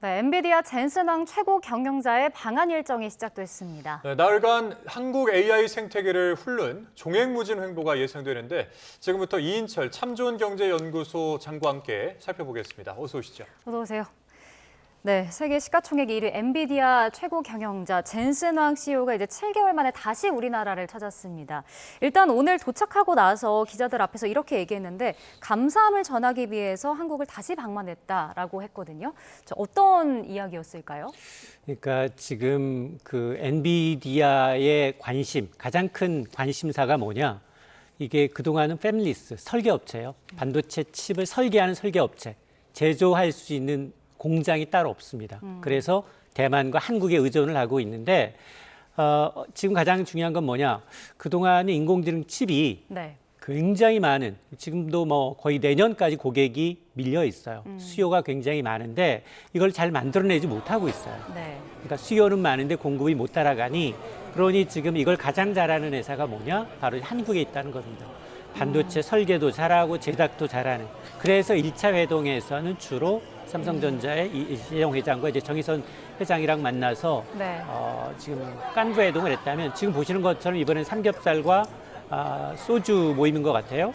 네, 엔비디아 젠슨왕 최고 경영자의 방한 일정이 시작됐습니다. 네, 나흘간 한국 AI 생태계를 훑는 종횡무진 횡보가 예상되는데 지금부터 이인철 참좋은경제연구소 장과 함께 살펴보겠습니다. 어서 오시죠. 어서 오세요. 네, 세계 시가총액 1위 엔비디아 최고 경영자 젠슨왕 CEO가 이제 7개월 만에 다시 우리나라를 찾았습니다. 일단 오늘 도착하고 나서 기자들 앞에서 이렇게 얘기했는데 감사함을 전하기 위해서 한국을 다시 방문했다라고 했거든요. 어떤 이야기였을까요? 그러니까 지금 그 엔비디아의 관심, 가장 큰 관심사가 뭐냐? 이게 그동안은 패밀리스, 설계업체예요. 반도체 칩을 설계하는 설계업체, 제조할 수 있는 공장이 따로 없습니다. 그래서 대만과 한국에 의존을 하고 있는데 지금 가장 중요한 건 뭐냐? 그동안에 인공지능 칩이 굉장히 많은, 지금도 뭐 거의 내년까지 고객이 밀려 있어요. 수요가 굉장히 많은데 이걸 잘 만들어내지 못하고 있어요. 그러니까 수요는 많은데 공급이 못 따라가니 그러니 지금 이걸 가장 잘하는 회사가 뭐냐? 바로 한국에 있다는 겁니다. 반도체 설계도 잘하고 제작도 잘하는. 그래서 1차 회동에서는 주로 삼성전자의 이재용 회장과 이제 정의선 회장이랑 만나서 지금 깐부 회동을 했다면 지금 보시는 것처럼 이번엔 삼겹살과 소주 모임인 것 같아요.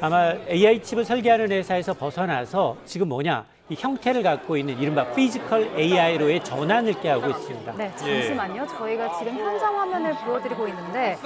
아마 AI 칩을 설계하는 회사에서 벗어나서 지금 뭐냐? 이 형태를 갖고 있는 이른바 피지컬 AI로의 전환을 꾀하고 있습니다. 네, 잠시만요. 저희가 지금 현장 화면을 보여드리고 있는데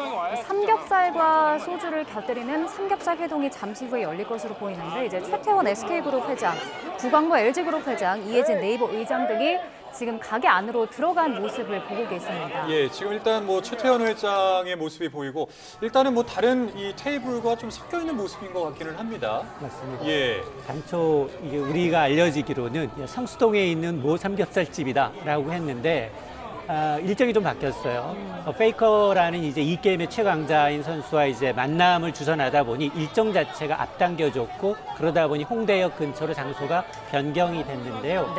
삼겹살과 소주를 곁들이는 삼겹살 회동이 잠시 후에 열릴 것으로 보이는데 이제 최태원 SK그룹 회장, 구광모 LG그룹 회장, 이해진 네이버 의장 등이 지금 가게 안으로 들어간 모습을 보고 계십니다. 예, 지금 일단 뭐 최태원 회장의 모습이 보이고 일단은 뭐 다른 이 테이블과 좀 섞여 있는 모습인 것 같기는 합니다. 맞습니다. 예. 당초 이게 우리가 알려지기로는 성수동에 있는 모 삼겹살집이다라고 했는데 일정이 좀 바뀌었어요. 페이커라는 이제 이 게임의 최강자인 선수와 이제 만남을 주선하다 보니 일정 자체가 앞당겨졌고 그러다 보니 홍대역 근처로 장소가 변경이 됐는데요.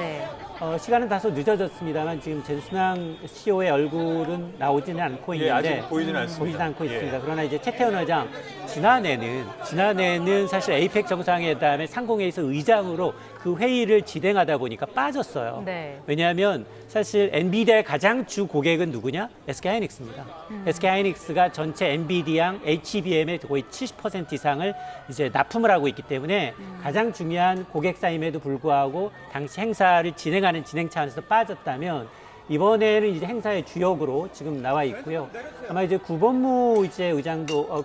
시간은 다소 늦어졌습니다만 지금 젠슨왕 CEO의 얼굴은 나오지는 않고 있는데 아직 보이진 않습니다. 보이진 않고 있습니다. 그러나 이제 최태원 회장 지난해는 사실 에이펙 정상회담의 상공회의소 의장으로 그 회의를 진행하다 보니까 빠졌어요. 왜냐하면 사실 엔비디아의 가장 주 고객은 누구냐? SK하이닉스입니다. SK하이닉스가 전체 엔비디아 HBM의 거의 70% 이상을 이제 납품을 하고 있기 때문에 가장 중요한 고객사임에도 불구하고 당시 행사를 진행하는 진행 차원에서 빠졌다면 이번에는 이제 행사의 주역으로 지금 나와 있고요. 아마 이제 구본무 이제 의장도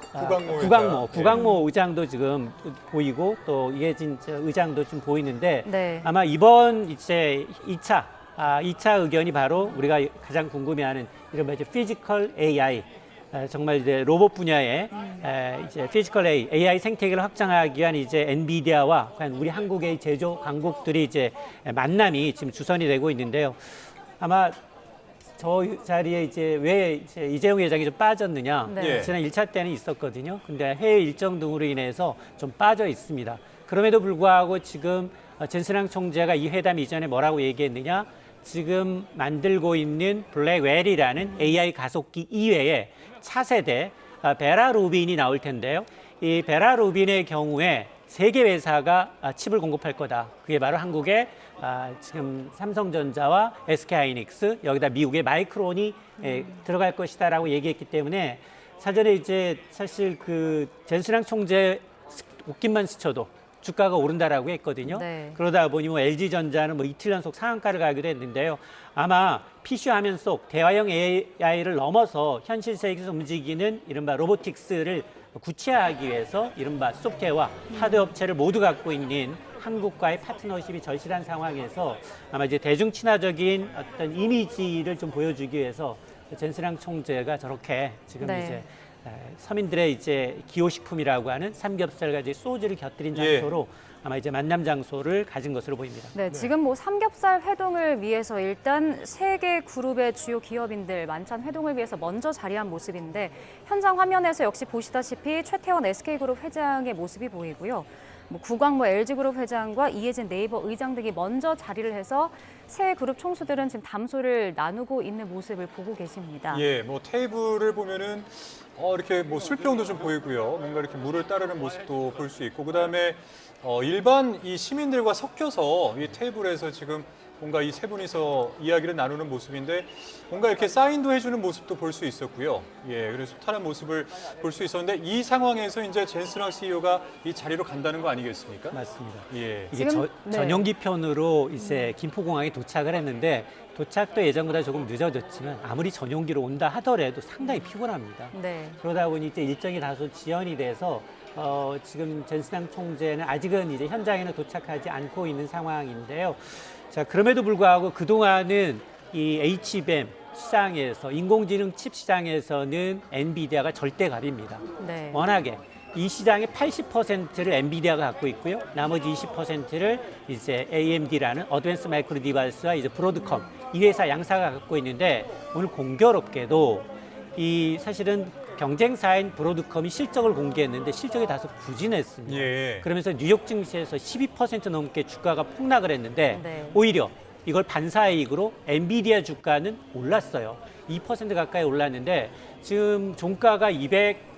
구광모 의장도 지금 보이고 또 이해진 의장도 좀 보이는데 아마 이번 이제 2차 의견이 바로 우리가 가장 궁금해하는 이른바 이제 피지컬 AI 정말 이제 로봇 분야의 이제 피지컬 AI 생태계를 확장하기 위한 이제 엔비디아와 과연 우리 한국의 제조 강국들이 이제 만남이 지금 주선이 되고 있는데요. 아마 저 자리에 이제 왜 이제 이재용 회장이 좀 빠졌느냐? 지난 1차 때는 있었거든요. 근데 해외 일정 등으로 인해서 좀 빠져 있습니다. 그럼에도 불구하고 지금 젠슨왕 총재가 이 회담 이전에 뭐라고 얘기했느냐? 지금 만들고 있는 블랙웰이라는 AI 가속기 이외에 차세대 베라 루빈이 나올 텐데요. 이 베라 루빈의 경우에 3개 회사가 칩을 공급할 거다. 그게 바로 한국의 지금 삼성전자와 SK하이닉스, 여기다 미국의 마이크론이 들어갈 것이다라고 얘기했기 때문에 사전에 이제 사실 그 젠슨왕 총재 옷깃만 스쳐도 주가가 오른다라고 했거든요. 그러다 보니 뭐 LG전자는 뭐 이틀 연속 상한가를 가기도 했는데요. 아마 PC 화면 속 대화형 AI를 넘어서 현실 세계에서 움직이는 이른바 로보틱스를 구체화하기 위해서 이른바 소프트웨어와 하드웨어 업체를 모두 갖고 있는 한국과의 파트너십이 절실한 상황에서 아마 이제 대중 친화적인 어떤 이미지를 좀 보여주기 위해서 젠슨왕 총재가 저렇게 지금 이제 서민들의 이제 기호식품이라고 하는 삼겹살과 이제 소주를 곁들인 장소로 아마 이제 만남 장소를 가진 것으로 보입니다. 지금 뭐 삼겹살 회동을 위해서 일단 3개 그룹의 주요 기업인들 만찬 회동을 위해서 먼저 자리한 모습인데 현장 화면에서 역시 보시다시피 최태원 SK그룹 회장의 모습이 보이고요. 구광모 LG그룹 회장과 이해진 네이버 의장 등이 먼저 자리를 해서 세 그룹 총수들은 지금 담소를 나누고 있는 모습을 보고 계십니다. 뭐 테이블을 보면은 이렇게 뭐 술병도 좀 보이고요. 뭔가 이렇게 물을 따르는 모습도 볼 수 있고, 그다음에 일반 이 시민들과 섞여서 이 테이블에서 지금 뭔가 이 세 분이서 이야기를 나누는 모습인데 뭔가 이렇게 사인도 해주는 모습도 볼 수 있었고요. 예, 그래서 소탈한 모습을 볼 수 있었는데 이 상황에서 이제 젠슨왕 CEO가 이 자리로 간다는 거 아니겠습니까? 맞습니다. 예. 이게 지금, 네. 전용기 편으로 이제 김포공항에 도착을 했는데 도착도 예전보다 조금 늦어졌지만 아무리 전용기로 온다 하더라도 상당히 피곤합니다. 네. 그러다 보니 이제 일정이 다소 지연이 돼서 지금 젠슨왕 총재는 아직은 이제 현장에는 도착하지 않고 있는 상황인데요. 자, 그럼에도 불구하고 그동안은 이 HBM 시장에서 인공지능 칩 시장에서는 엔비디아가 절대갑입니다. 네. 워낙에 이 시장의 80%를 엔비디아가 갖고 있고요. 나머지 20%를 이제 AMD라는 어드밴스 마이크로 디바이스와 이제 브로드컴 이 회사 양사가 갖고 있는데 오늘 공교롭게도 이 사실은 경쟁사인 브로드컴이 실적을 공개했는데 실적이 다소 부진했습니다. 예. 그러면서 뉴욕 증시에서 12% 넘게 주가가 폭락을 했는데 네. 오히려 이걸 반사이익으로 엔비디아 주가는 올랐어요. 2% 가까이 올랐는데 지금 종가가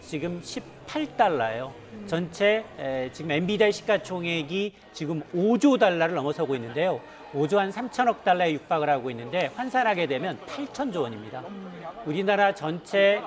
지금 18달러예요. 전체 지금 엔비디아 시가총액이 지금 5조 달러를 넘어서고 있는데요. 5조 한 3천억 달러에 육박을 하고 있는데 환산하게 되면 8천조 원입니다. 우리나라 전체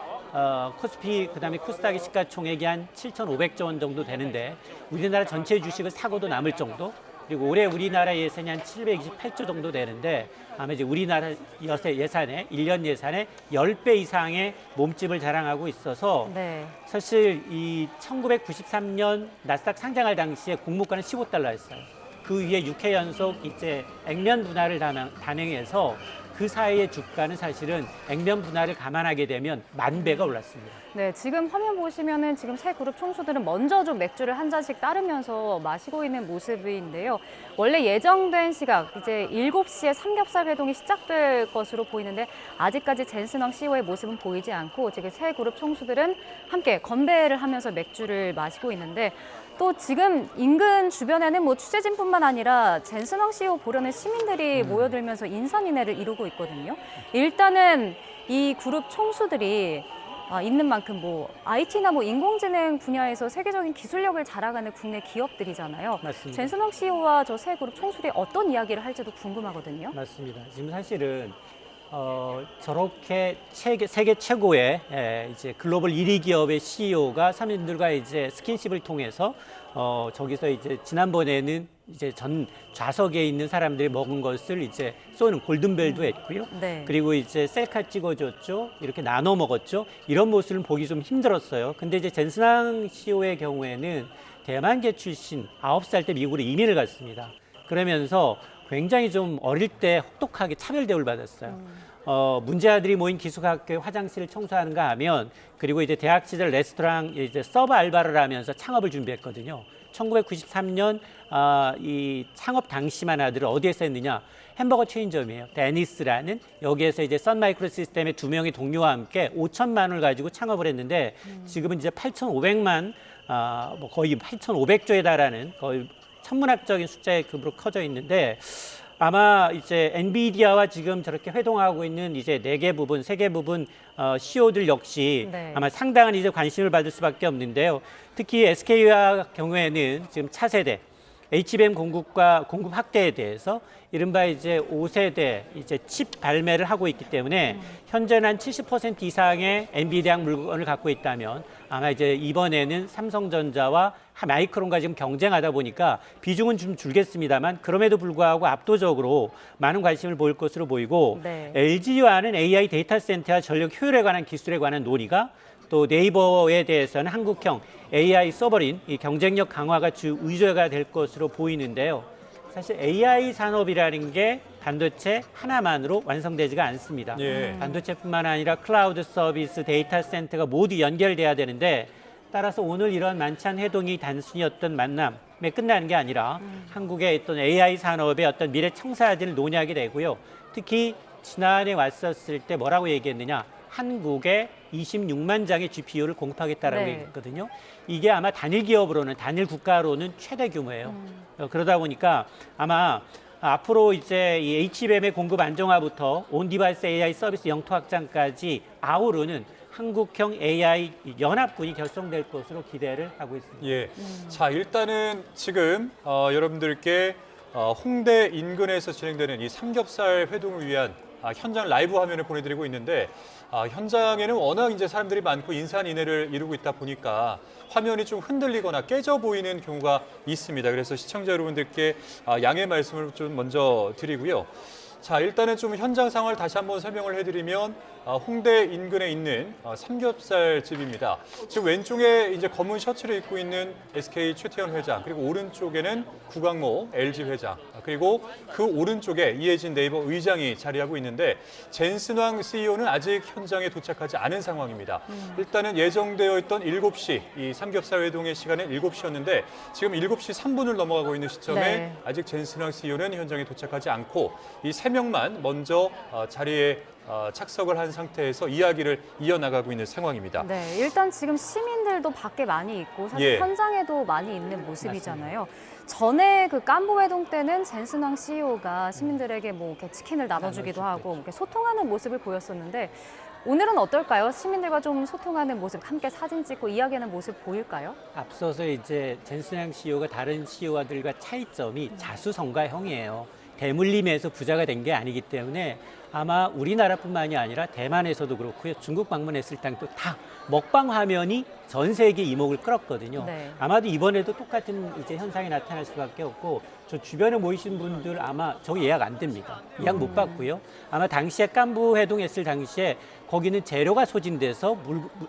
코스피 그다음에 코스닥의 시가총액이 한 7,500조 원 정도 되는데 우리나라 전체 주식을 사고도 남을 정도 그리고 올해 우리나라 예산이 한 728조 정도 되는데 아마 이제 우리나라 예산의 1년 예산의 10배 이상의 몸집을 자랑하고 있어서 네. 사실 이 1993년 나스닥 상장할 당시에 공모가는 15달러였어요. 그 위에 6회 연속 이제 액면 분할을 단행해서 그 사이의 주가는 사실은 액면 분할을 감안하게 되면 10,000배가 올랐습니다. 네, 지금 화면 보시면은 지금 세 그룹 총수들은 먼저 좀 맥주를 한 잔씩 따르면서 마시고 있는 모습인데요. 원래 예정된 시각 이제 7시에 삼겹살 회동이 시작될 것으로 보이는데 아직까지 젠슨왕 CEO의 모습은 보이지 않고 지금 세 그룹 총수들은 함께 건배를 하면서 맥주를 마시고 있는데 또 지금 인근 주변에는 뭐 취재진뿐만 아니라 젠슨왕 CEO 보려는 시민들이 모여들면서 인산인해를 이루고 있거든요. 일단은 이 그룹 총수들이 있는 만큼 뭐 IT나 뭐 인공지능 분야에서 세계적인 기술력을 자랑하는 국내 기업들이잖아요. 맞습니다. 젠슨왕 CEO와 저 세 그룹 총수들이 어떤 이야기를 할지도 궁금하거든요. 맞습니다. 지금 사실은 저렇게 세계 최고의 이제 글로벌 1위 기업의 CEO가 서민들과 이제 스킨십을 통해서 저기서 이제 지난번에는 이제 전 좌석에 있는 사람들이 먹은 것을 이제 쏘는 골든벨도 했고요. 네. 그리고 이제 셀카 찍어줬죠. 이렇게 나눠 먹었죠. 이런 모습을 보기 좀 힘들었어요. 근데 이제 젠슨왕 CEO의 경우에는 대만계 출신 9살 때 미국으로 이민을 갔습니다. 그러면서 굉장히 좀 어릴 때 혹독하게 차별 대우를 받았어요. 문제아들이 모인 기숙학교의 화장실을 청소하는가 하면 그리고 이제 대학 시절 레스토랑 이제 서브 알바를 하면서 창업을 준비했거든요. 1993년 이 창업 당시만 아들을 어디에서 했느냐? 햄버거 체인점이에요. 데니스라는 여기에서 이제 썬마이크로 시스템의 2명의 동료와 함께 5천만 원을 가지고 창업을 했는데 지금은 이제 8,500만 뭐 거의 8,500조에 달하는 거의 천문학적인 숫자의 급으로 커져 있는데 아마 이제 엔비디아와 지금 저렇게 회동하고 있는 이제 4개 부분, 3개 부분 CEO들 역시 네. 아마 상당한 이제 관심을 받을 수밖에 없는데요. 특히 SK와 경우에는 지금 차세대 HBM 공급 확대에 대해서 이른바 이제 5세대 이제 칩 발매를 하고 있기 때문에 현재는 한 70% 이상의 엔비디아 물건을 갖고 있다면 아마 이제 이번에는 삼성전자와 마이크론과 지금 경쟁하다 보니까 비중은 좀 줄겠습니다만 그럼에도 불구하고 압도적으로 많은 관심을 보일 것으로 보이고 네. LG와는 AI 데이터 센터와 전력 효율에 관한 기술에 관한 논의가 또 네이버에 대해서는 한국형 AI 서버린 이 경쟁력 강화가 주 의제가 될 것으로 보이는데요. 사실 AI 산업이라는 게 반도체 하나만으로 완성되지가 않습니다. 예. 반도체뿐만 아니라 클라우드 서비스, 데이터 센터가 모두 연결돼야 되는데 따라서 오늘 이런 만찬 회동이 단순히 어떤 만남에 끝나는 게 아니라 한국의 어떤 AI 산업의 어떤 미래 청사진을 논의하게 되고요. 특히 지난해 왔었을 때 뭐라고 얘기했느냐? 한국에 26만 장의 GPU를 공급하겠다라고 네. 얘기했거든요. 이게 아마 단일 기업으로는 단일 국가로는 최대 규모예요. 그러다 보니까 아마 앞으로 이제 이 HBM의 공급 안정화부터 온 디바이스 AI 서비스 영토 확장까지 아우르는 한국형 AI 연합군이 결성될 것으로 기대를 하고 있습니다. 예. 자, 일단은 지금 여러분들께 홍대 인근에서 진행되는 이 삼겹살 회동을 위한 현장 라이브 화면을 보내드리고 있는데 현장에는 워낙 이제 사람들이 많고 인산인해를 이루고 있다 보니까 화면이 좀 흔들리거나 깨져 보이는 경우가 있습니다. 그래서 시청자 여러분들께 양해 말씀을 좀 먼저 드리고요. 자, 일단은 좀 현장 상황을 다시 한번 설명을 해드리면 홍대 인근에 있는 삼겹살 집입니다. 지금 왼쪽에 이제 검은 셔츠를 입고 있는 SK 최태원 회장, 그리고 오른쪽에는 구강모 LG 회장, 그리고 그 오른쪽에 이해진 네이버 의장이 자리하고 있는데 젠슨왕 CEO는 아직 현장에 도착하지 않은 상황입니다. 일단은 예정되어 있던 7시, 이 삼겹살 회동의 시간은 7시였는데 지금 7시 3분을 넘어가고 있는 시점에 네. 아직 젠슨왕 CEO는 현장에 도착하지 않고 이 3명만 먼저 자리에 착석을 한 상태에서 이야기를 이어나가고 있는 상황입니다. 네, 일단 지금 시민들도 밖에 많이 있고 사실 예. 현장에도 많이 있는 모습이잖아요. 전에 그 깐부 회동 때는 젠슨왕 CEO가 시민들에게 뭐 이렇게 치킨을 나눠주기도 하고 이렇게 소통하는 모습을 보였었는데 오늘은 어떨까요? 시민들과 좀 소통하는 모습, 함께 사진 찍고 이야기하는 모습 보일까요? 앞서서 이제 젠슨왕 CEO가 다른 CEO들과 차이점이 자수성가형이에요. 대물림에서 부자가 된 게 아니기 때문에 아마 우리나라뿐만이 아니라 대만에서도 그렇고요. 중국 방문했을 때도 다 먹방 화면이 전 세계 이목을 끌었거든요. 네. 아마도 이번에도 똑같은 이제 현상이 나타날 수밖에 없고 저 주변에 모이신 분들 아마 저 예약 안 됩니다. 예약 못 받고요. 아마 당시에 깐부 회동했을 당시에 거기는 재료가 소진돼서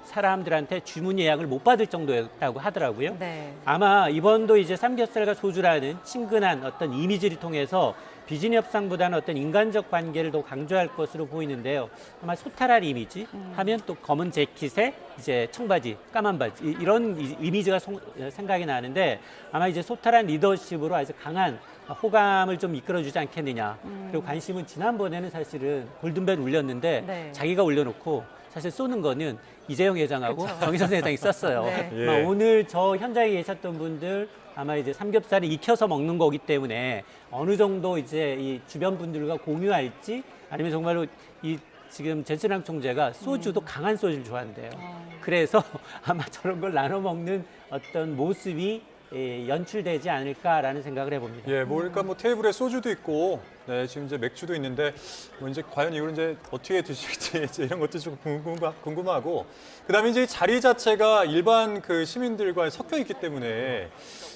사람들한테 주문 예약을 못 받을 정도였다고 하더라고요. 네. 아마 이번도 이제 삼겹살과 소주라는 친근한 어떤 이미지를 통해서 비즈니스 협상보다는 어떤 인간적 관계를 더 강조할 것으로 보이는데요. 아마 소탈한 이미지 하면 또 검은 재킷에 이제 청바지, 까만 바지 이런 이미지가 생각이 나는데 아마 이제 소탈한 리더십으로 아주 강한 호감을 좀 이끌어주지 않겠느냐. 그리고 관심은 지난번에는 사실은 골든벨 울렸는데 네. 자기가 올려놓고 사실 쏘는 거는 이재용 회장하고 정의선 회장이 썼어요. 네. 예. 아마 오늘 저 현장에 계셨던 분들 아마 이제 삼겹살을 익혀서 먹는 거기 때문에 어느 정도 이제 이 주변 분들과 공유할지 아니면 정말로 이 지금 젠슨왕 총재가 소주도 강한 소주를 좋아한대요. 그래서 아마 저런 걸 나눠 먹는 어떤 모습이 연출되지 않을까라는 생각을 해봅니다. 예, 뭐 그러니까 뭐 테이블에 소주도 있고, 네, 지금 이제 맥주도 있는데, 뭐 이제 과연 이걸 이제 어떻게 드실지 이제 이런 것도 좀 궁금하고, 그다음에 이제 이 자리 자체가 일반 그 시민들과 섞여 있기 때문에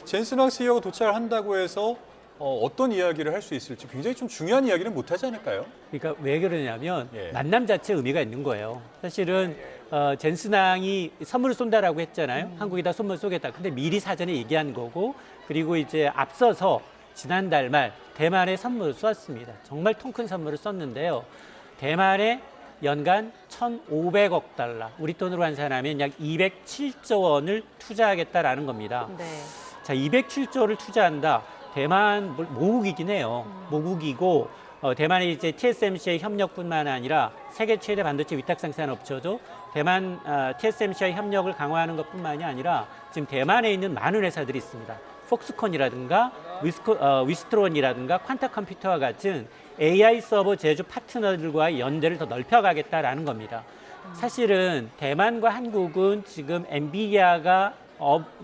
젠슨왕 CEO가 도착을 한다고 해서 어떤 이야기를 할 수 있을지 굉장히 좀 중요한 이야기는 못 하지 않을까요? 그러니까 왜 그러냐면 예. 만남 자체에 의미가 있는 거예요. 사실은 젠슨왕이 선물을 쏜다라고 했잖아요. 한국에다 선물 쏘겠다. 근데 미리 사전에 얘기한 거고 그리고 이제 앞서서 지난달 말 대만에 선물을 쏘았습니다. 정말 통 큰 선물을 썼는데요. 대만에 연간 1,500억 달러, 우리 돈으로 환산하면 약 207조 원을 투자하겠다라는 겁니다. 네. 자, 207조를 투자한다. 대만 모국이긴 해요. 모국이고 대만의 이제 TSMC의 협력뿐만 아니라 세계 최대 반도체 위탁생산 업체죠. 대만 TSMC와의 협력을 강화하는 것뿐만이 아니라 지금 대만에 있는 많은 회사들이 있습니다. 폭스콘이라든가 위스트론이라든가 퀀타 컴퓨터와 같은 AI 서버 제조 파트너들과의 연대를 더 넓혀가겠다라는 겁니다. 사실은 대만과 한국은 지금 엔비디아가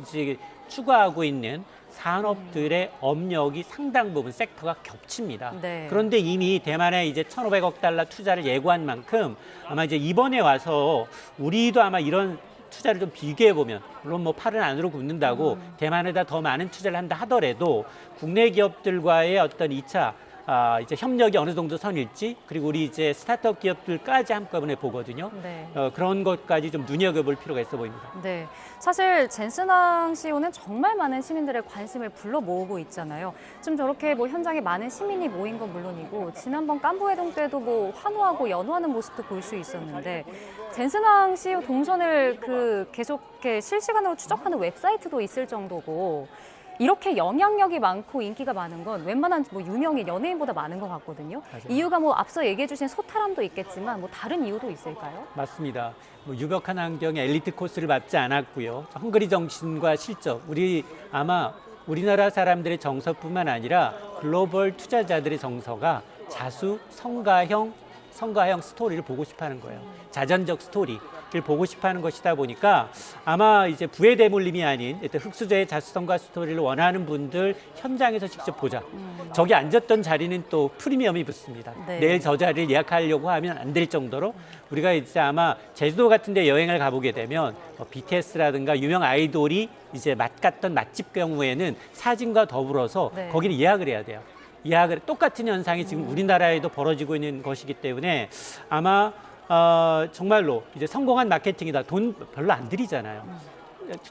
이제 추구하고 있는 산업들의 업력이 상당 부분 섹터가 겹칩니다. 네. 그런데 이미 대만에 이제 1,500억 달러 투자를 예고한 만큼 아마 이제 이번에 와서 우리도 아마 이런 투자를 좀 비교해 보면 물론 뭐 팔은 안으로 굽는다고 대만에다 더 많은 투자를 한다 하더라도 국내 기업들과의 어떤 2차 이제 협력이 어느 정도 선일지 그리고 우리 이제 스타트업 기업들까지 한꺼번에 보거든요. 네. 그런 것까지 좀 눈여겨볼 필요가 있어 보입니다. 네, 사실 젠슨왕 CEO는 정말 많은 시민들의 관심을 불러 모으고 있잖아요. 좀 저렇게 뭐 현장에 많은 시민이 모인 건 물론이고 지난번 깐부 회동 때도 뭐 환호하고 연호하는 모습도 볼 수 있었는데 젠슨왕 CEO 동선을 계속 이렇게 실시간으로 추적하는 웹사이트도 있을 정도고. 이렇게 영향력이 많고 인기가 많은 건 웬만한 뭐 유명인 연예인보다 많은 것 같거든요. 맞아요. 이유가 뭐 앞서 얘기해 주신 소탈함도 있겠지만 뭐 다른 이유도 있을까요? 맞습니다. 뭐 유력한 환경에 엘리트 코스를 밟지 않았고요. 헝그리 정신과 실적, 아마 우리나라 사람들의 정서뿐만 아니라 글로벌 투자자들의 정서가 자수 성가형 스토리를 보고 싶어하는 거예요. 자전적 스토리. 보고 싶어하는 것이다 보니까 아마 이제 부의 대물림이 아닌 흑수저의 자수성가 스토리를 원하는 분들 현장에서 직접 보자. 저기 앉았던 자리는 또 프리미엄이 붙습니다. 네. 내일 저 자리를 예약하려고 하면 안 될 정도로 우리가 이제 아마 제주도 같은 데 여행을 가보게 되면 BTS라든가 유명 아이돌이 이제 갔던 맛집 경우에는 사진과 더불어서 네. 거기는 예약을 해야 돼요. 예약을 똑같은 현상이 지금 우리나라에도 벌어지고 있는 것이기 때문에 아마 정말로 이제 성공한 마케팅이다. 돈 별로 안 들이잖아요.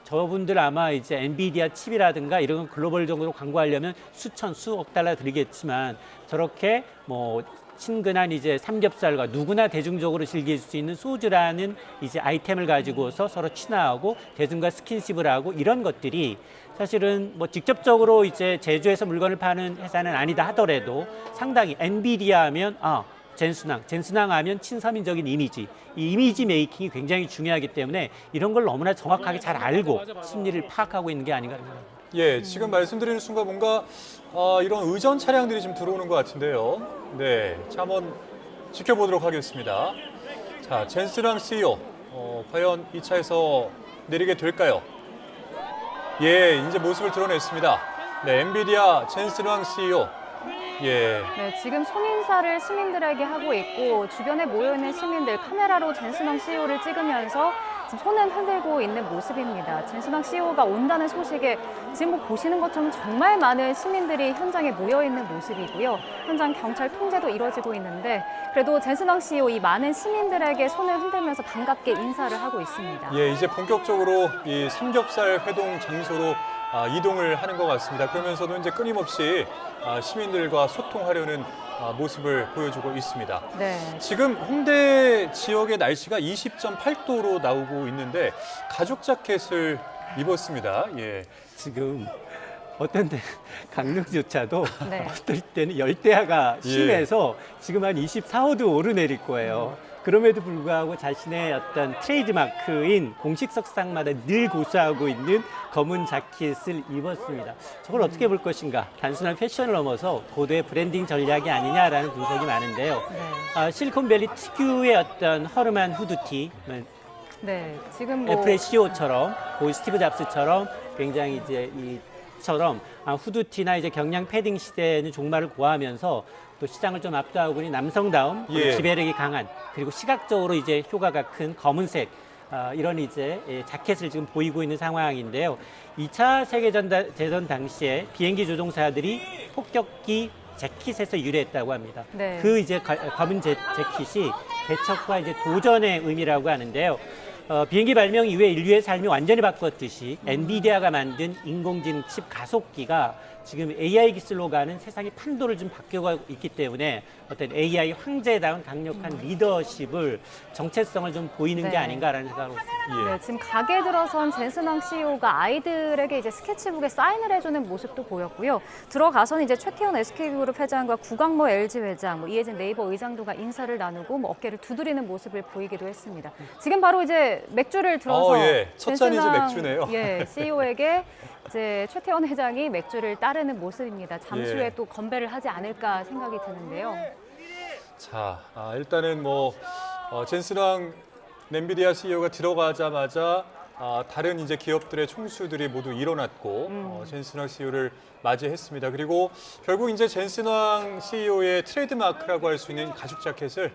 저분들 아마 이제 엔비디아 칩이라든가 이런 건 글로벌적으로 광고하려면 수천, 수억 달러 들이겠지만 저렇게 뭐 친근한 이제 삼겹살과 누구나 대중적으로 즐길 수 있는 소주라는 이제 아이템을 가지고서 서로 친화하고 대중과 스킨십을 하고 이런 것들이 사실은 뭐 직접적으로 이제 제주에서 물건을 파는 회사는 아니다 하더라도 상당히 엔비디아 하면 젠순항 하면 친서민적인 이미지, 이 이미지 메이킹이 굉장히 중요하기 때문에 이런 걸 너무나 정확하게 잘 알고 심리를 파악하고 있는 게 아닌가 생각합니다. 예, 지금 말씀드리는 순간 뭔가 이런 의전 차량들이 지금 들어오는 것 같은데요. 네, 자, 한번 지켜보도록 하겠습니다. 자, 젠스랑 CEO, 과연 이 차에서 내리게 될까요? 예, 이제 모습을 드러냈습니다. 네, 엔비디아 젠스랑 CEO. 예. 네, 지금 손인사를 시민들에게 하고 있고 주변에 모여있는 시민들 카메라로 젠스낭 CEO를 찍으면서 지금 손은 흔들고 있는 모습입니다. 젠스낭 CEO가 온다는 소식에 지금 뭐 보시는 것처럼 정말 많은 시민들이 현장에 모여있는 모습이고요. 현장 경찰 통제도 이뤄지고 있는데 그래도 젠스낭 CEO 이 많은 시민들에게 손을 흔들면서 반갑게 인사를 하고 있습니다. 예, 이제 본격적으로 이 삼겹살 회동 장소로 이동을 하는 것 같습니다. 그러면서도 이제 끊임없이 시민들과 소통하려는 모습을 보여주고 있습니다. 네. 지금 홍대 지역의 날씨가 20.8도로 나오고 있는데 가죽 자켓을 입었습니다. 예. 지금 어떤 데 강릉조차도 네. 어떨 때는 열대야가 심해서 지금 한 24, 5도 오르내릴 거예요. 그럼에도 불구하고 자신의 어떤 트레이드마크인 공식 석상마다 늘 고수하고 있는 검은 자켓을 입었습니다. 저걸 어떻게 볼 것인가? 단순한 패션을 넘어서 고도의 브랜딩 전략이 아니냐라는 분석이 많은데요. 네. 실리콘밸리 특유의 어떤 허름한 후드티, 네. 지금 뭐 애플의 CEO처럼, 스티브 잡스처럼 굉장히 이제 이처럼 후드티나 이제 경량 패딩 시대에는 종말을 고하면서 또 시장을 좀 압도하고 있는 남성다움, 예. 지배력이 강한 그리고 시각적으로 이제 효과가 큰 검은색 이런 이제 자켓을 지금 보이고 있는 상황인데요. 2차 세계대전 당시에 비행기 조종사들이 폭격기 재킷에서 유래했다고 합니다. 네. 그 이제 검은 재킷이 대척과 이제 도전의 의미라고 하는데요. 비행기 발명 이후에 인류의 삶이 완전히 바꿨듯이 엔비디아가 만든 인공지능 칩 가속기가 지금 AI 기술로 가는 세상의 판도를 좀 바뀌어가고 있기 때문에 어떤 AI 황제다운 강력한 리더십을 정체성을 좀 보이는 네. 게 아닌가라는 생각을 합니다. 예. 네, 지금 가게 들어선 젠스낭 CEO가 아이들에게 이제 스케치북에 사인을 해주는 모습도 보였고요. 들어가서는 이제 최태원 SK그룹 회장과 구광모 LG 회장, 이해진 네이버 의장도가 인사를 나누고 어깨를 두드리는 모습을 보이기도 했습니다. 지금 바로 이제 맥주를 들어서 예. 첫 잔이 이제 젠스낭, 맥주네요. 예, CEO에게 이제 최태원 회장이 맥주를 따르는 모습입니다. 잠시 예. 후에 또 건배를 하지 않을까 생각이 드는데요. 자, 일단은 젠스랑 엔비디아 CEO가 들어가자마자 다른 이제 기업들의 총수들이 모두 일어났고 젠스랑 CEO를 맞이했습니다. 그리고 결국 이제 젠스랑 CEO의 트레이드마크라고 할 수 있는 가죽 자켓을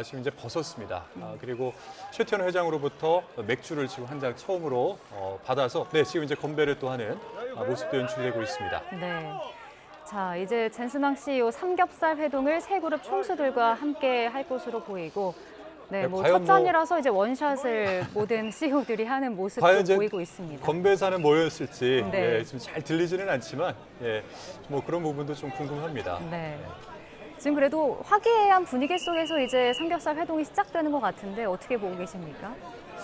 지금 이제 벗었습니다. 그리고 최태원 회장으로부터 맥주를 지금 한 잔 처음으로 받아서 지금 이제 건배를 또 하는 모습도 연출되고 있습니다. 네. 자, 이제 젠스낭 CEO 삼겹살 회동을 세 그룹 총수들과 함께 할 것으로 보이고, 네, 뭐 과연 첫 잔이라서 이제 원샷을 모든 CEO들이 하는 모습도 과연 이제 보이고 있습니다. 건배사는 뭐였을지 네. 지금 잘 들리지는 않지만 뭐 그런 부분도 좀 궁금합니다. 네. 지금 그래도 화기애애한 분위기 속에서 이제 삼겹살 회동이 시작되는 것 같은데 어떻게 보고 계십니까?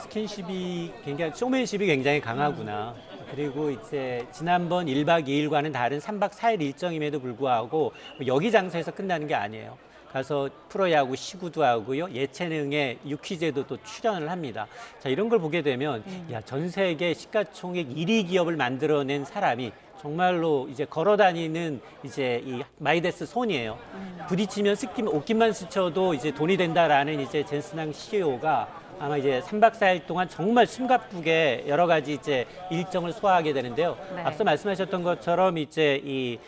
스킨십이 굉장히 쇼맨십이 굉장히 강하구나. 그리고 이제 지난번 1박 2일과는 다른 3박 4일 일정임에도 불구하고 여기 장소에서 끝나는 게 아니에요. 가서 프로야구 시구도 하고요. 예체능에 유퀴즈에도 또 출연을 합니다. 자, 이런 걸 보게 되면 전 세계 시가총액 1위 기업을 만들어낸 사람이 정말로 이제 걸어다니는 이제 이 마이데스 손이에요. 부딪히면 옷깃만 스쳐도 이제 돈이 된다라는 이제 젠스낭 CEO가 아마 이제 3박 4일 동안 정말 숨가쁘게 여러 가지 이제 일정을 소화하게 되는데요. 네. 앞서 말씀하셨던 것처럼 이제 이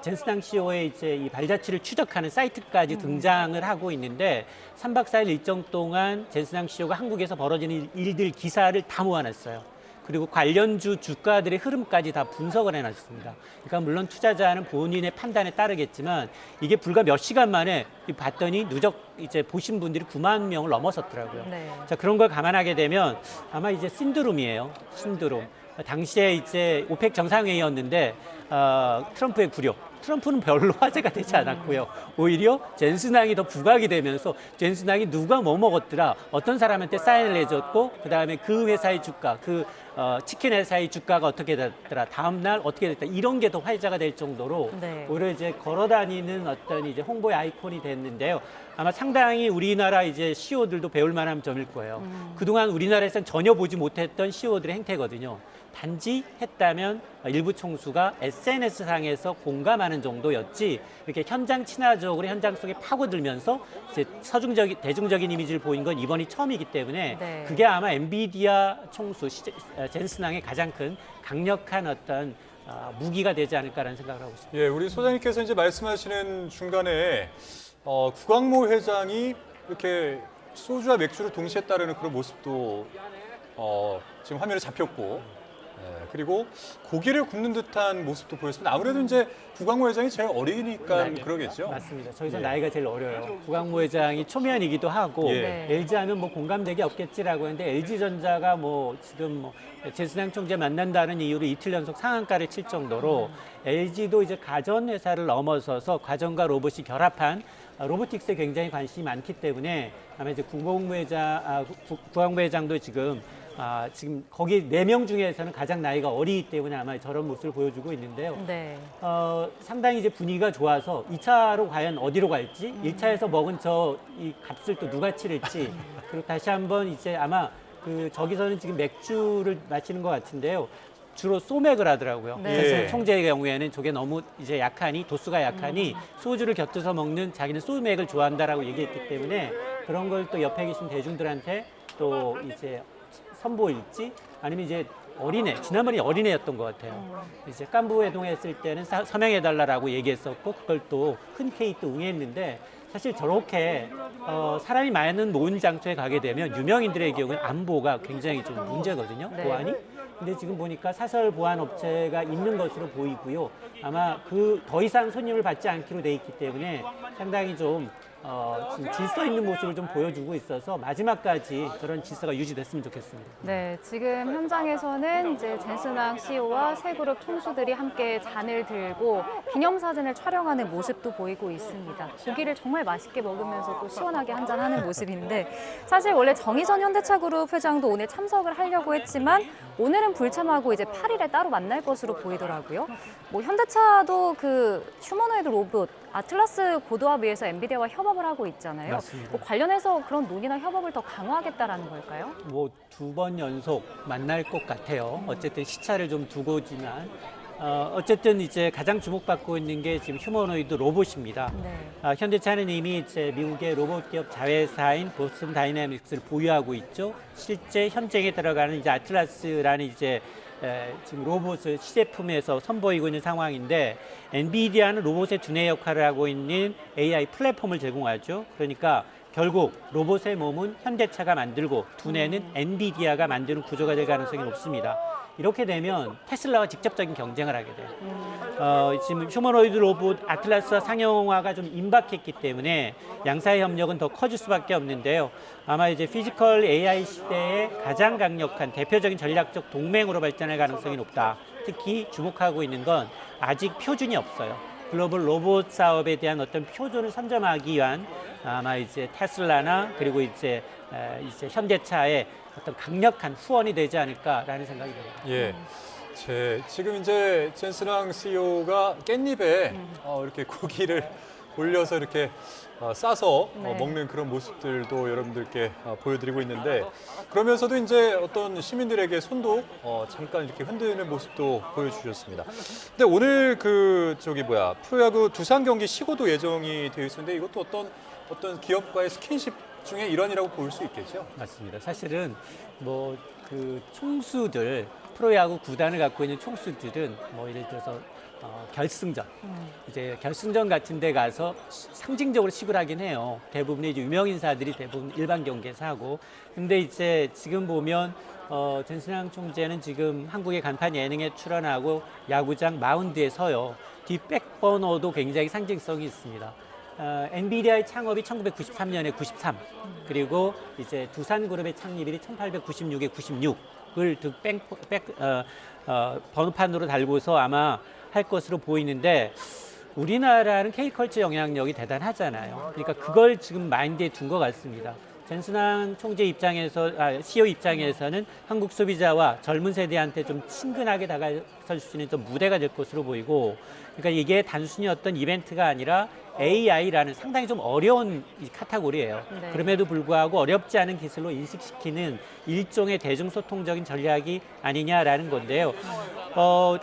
젠스낭 CEO의 이제 이 발자취를 추적하는 사이트까지 등장을 하고 있는데 3박 4일 일정 동안 젠스낭 CEO가 한국에서 벌어지는 일들 기사를 다 모아놨어요. 그리고 관련주 주가들의 흐름까지 다 분석을 해놨습니다. 그러니까 물론 투자자는 본인의 판단에 따르겠지만 이게 불과 몇 시간 만에 봤더니 누적 이제 보신 분들이 9만 명을 넘어섰더라고요. 네. 자, 그런 걸 감안하게 되면 아마 이제 신드롬이에요. 신드롬. 당시에 이제 오펙 정상회의였는데 트럼프의 굴욕. 트럼프는 별로 화제가 되지 않았고요. 오히려 젠스낭이 더 부각이 되면서 젠스낭이 누가 뭐 먹었더라, 어떤 사람한테 사인을 해줬고, 그 다음에 그 회사의 주가, 치킨 회사의 주가가 어떻게 됐더라, 다음 날 어떻게 됐다, 이런 게 더 화제가 될 정도로 네. 오히려 이제 걸어다니는 어떤 이제 홍보의 아이콘이 됐는데요. 아마 상당히 우리나라 이제 CEO들도 배울 만한 점일 거예요. 그동안 우리나라에서는 전혀 보지 못했던 CEO들의 행태거든요. 단지 했다면 일부 총수가 SNS상에서 공감하는 정도였지 이렇게 현장 친화적으로 현장 속에 파고들면서 이제 대중적인 이미지를 보인 건 이번이 처음이기 때문에 네. 그게 아마 엔비디아 총수 젠스낭의 가장 큰 강력한 어떤 무기가 되지 않을까라는 생각을 하고 있습니다. 예, 우리 소장님께서 이제 말씀하시는 중간에 구광모 회장이 이렇게 소주와 맥주를 동시에 따르는 그런 모습도 지금 화면에 잡혔고, 그리고 고기를 굽는 듯한 모습도 보였습니다. 아무래도 이제 구광모 회장이 제일 어리니까 그러겠죠. 맞습니다. 저희서 예. 나이가 제일 어려요. 구광모 회장이 초면이기도 하고 예. LG하면 뭐 공감되기 없겠지라고 했는데 LG전자가 뭐 지금 뭐 젠스낭 총재 만난다는 이유로 이틀 연속 상한가를 칠 정도로 LG도 이제 가전 회사를 넘어서서 가전과 로봇이 결합한 로보틱스에 굉장히 관심이 많기 때문에 아마 이제 구광모 회장도 지금 거기 4명 중에서는 가장 나이가 어리기 때문에 아마 저런 모습을 보여주고 있는데요. 네. 상당히 이제 분위기가 좋아서 2차로 과연 어디로 갈지, 1차에서 먹은 이 값을 또 누가 치를지, 그리고 다시 한번 이제 아마 저기서는 지금 맥주를 마시는 것 같은데요. 주로 소맥을 하더라고요. 네. 그래서 총재의 경우에는 저게 너무 이제 약하니, 도수가 약하니 소주를 곁들여서 먹는 자기는 소맥을 좋아한다라고 얘기했기 때문에 그런 걸 또 옆에 계신 대중들한테 또 이제 선보일지 아니면 이제 지난번에 어린애였던 것 같아요. 이제 깐부 회동했을 때는 서명해달라고 얘기했었고 그걸 또 흔쾌히 또 응했는데 사실 저렇게 사람이 많은 모은 장소에 가게 되면 유명인들의 경우는 안보가 굉장히 좀 문제거든요. 네. 보안이. 근데 지금 보니까 사설 보안 업체가 있는 것으로 보이고요. 아마 더 이상 손님을 받지 않기로 돼 있기 때문에 상당히 좀 지금 질서 있는 모습을 좀 보여주고 있어서 마지막까지 그런 질서가 유지됐으면 좋겠습니다. 네, 지금 현장에서는 이제 젠스낭 CEO와 세 그룹 총수들이 함께 잔을 들고 기념사진을 촬영하는 모습도 보이고 있습니다. 고기를 정말 맛있게 먹으면서 또 시원하게 한잔하는 모습인데 사실 원래 정의선 현대차그룹 회장도 오늘 참석을 하려고 했지만 오늘은 불참하고 이제 8일에 따로 만날 것으로 보이더라고요. 뭐 현대차도 휴머노이드 로봇 아틀라스 고도화위해서 엔비디아와 협업을 하고 있잖아요. 맞습니다. 뭐 관련해서 그런 논의나 협업을 더 강화하겠다라는 걸까요? 뭐 2번 연속 만날 것 같아요. 어쨌든 시차를 좀 두고지만 어쨌든 이제 가장 주목받고 있는 게 지금 휴머노이드 로봇입니다. 네. 현대차는 이미 이제 미국의 로봇 기업 자회사인 보스턴 다이내믹스를 보유하고 있죠. 실제 현장에 들어가는 이제 아틀라스라는 이제 지금 로봇을 시제품에서 선보이고 있는 상황인데 엔비디아는 로봇의 두뇌 역할을 하고 있는 AI 플랫폼을 제공하죠. 그러니까 결국 로봇의 몸은 현대차가 만들고 두뇌는 엔비디아가 만드는 구조가 될 가능성이 높습니다. 이렇게 되면 테슬라와 직접적인 경쟁을 하게 돼요. 지금 휴머노이드 로봇 아틀라스와 상용화가 좀 임박했기 때문에 양사의 협력은 더 커질 수밖에 없는데요. 아마 이제 피지컬 AI 시대의 가장 강력한 대표적인 전략적 동맹으로 발전할 가능성이 높다. 특히 주목하고 있는 건 아직 표준이 없어요. 글로벌 로봇 사업에 대한 어떤 표준을 선점하기 위한 아마 이제 테슬라나 그리고 이제 현대차의 어떤 강력한 후원이 되지 않을까라는 생각이 듭니다. 예. 지금 이제 젠스낭 CEO가 깻잎에 이렇게 고기를 올려서 이렇게 싸서 네. 먹는 그런 모습들도 여러분들께 보여드리고 있는데 그러면서도 이제 어떤 시민들에게 손도 잠깐 이렇게 흔드는 모습도 보여주셨습니다. 근데 오늘 프로야구 두산 경기 시고도 예정이 되어 있었는데 이것도 어떤 기업과의 스킨십 중에 일환이라고 볼 수 있겠죠. 맞습니다. 사실은 뭐 그 총수들 프로야구 구단을 갖고 있는 총수들은 뭐 예를 들어서 결승전 이제 결승전 같은 데 가서 상징적으로 시구하긴 해요. 대부분의 이제 유명 인사들이 대부분 일반 경기에서 하고. 근데 이제 지금 보면 전순환 총재는 지금 한국의 간판 예능에 출연하고 야구장 마운드에 서요. 뒷백 번호도 굉장히 상징성이 있습니다. 엔비디아의 창업이 1993년에 93, 그리고 이제 두산그룹의 창립일이 1896에 96을 번호판으로 달고서 아마 할 것으로 보이는데 우리나라는 K컬처 영향력이 대단하잖아요. 그러니까 그걸 지금 마인드에 둔 것 같습니다. 전순환 총재 입장에서, CEO 입장에서는 한국 소비자와 젊은 세대한테 좀 친근하게 다가설 수 있는 좀 무대가 될 것으로 보이고, 그러니까 이게 단순히 어떤 이벤트가 아니라 AI라는 상당히 좀 어려운 카테고리예요. 네. 그럼에도 불구하고 어렵지 않은 기술로 인식시키는 일종의 대중소통적인 전략이 아니냐라는 건데요.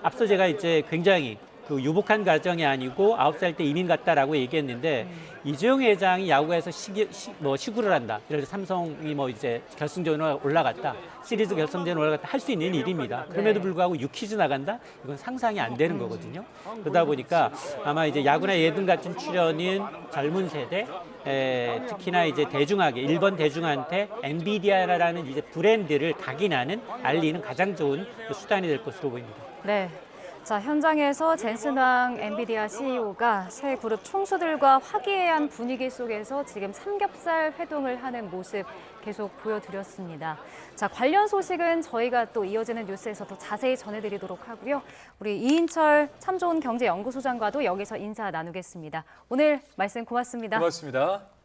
앞서 제가 이제 굉장히 그 유복한 가정이 아니고 9살 때 이민 갔다라고 얘기했는데 이재용 회장이 야구에서 시구를 한다. 예를 들어 삼성이 뭐 이제 결승전에 올라갔다. 시리즈 결승전에 올라갔다. 할 수 있는 일입니다. 그럼에도 불구하고 6퀴즈 나간다? 이건 상상이 안 되는 거거든요. 그러다 보니까 아마 이제 야구나 예능 같은 출연인 젊은 세대, 특히나 이제 대중하게 일본 대중한테 엔비디아라는 이제 브랜드를 각인하는 알리는 가장 좋은 수단이 될 것으로 보입니다. 네. 자, 현장에서 젠슨왕 엔비디아 CEO가 새 그룹 총수들과 화기애애한 분위기 속에서 지금 삼겹살 회동을 하는 모습 계속 보여드렸습니다. 자, 관련 소식은 저희가 또 이어지는 뉴스에서 더 자세히 전해드리도록 하고요. 우리 이인철 참 좋은 경제연구소장과도 여기서 인사 나누겠습니다. 오늘 말씀 고맙습니다. 고맙습니다.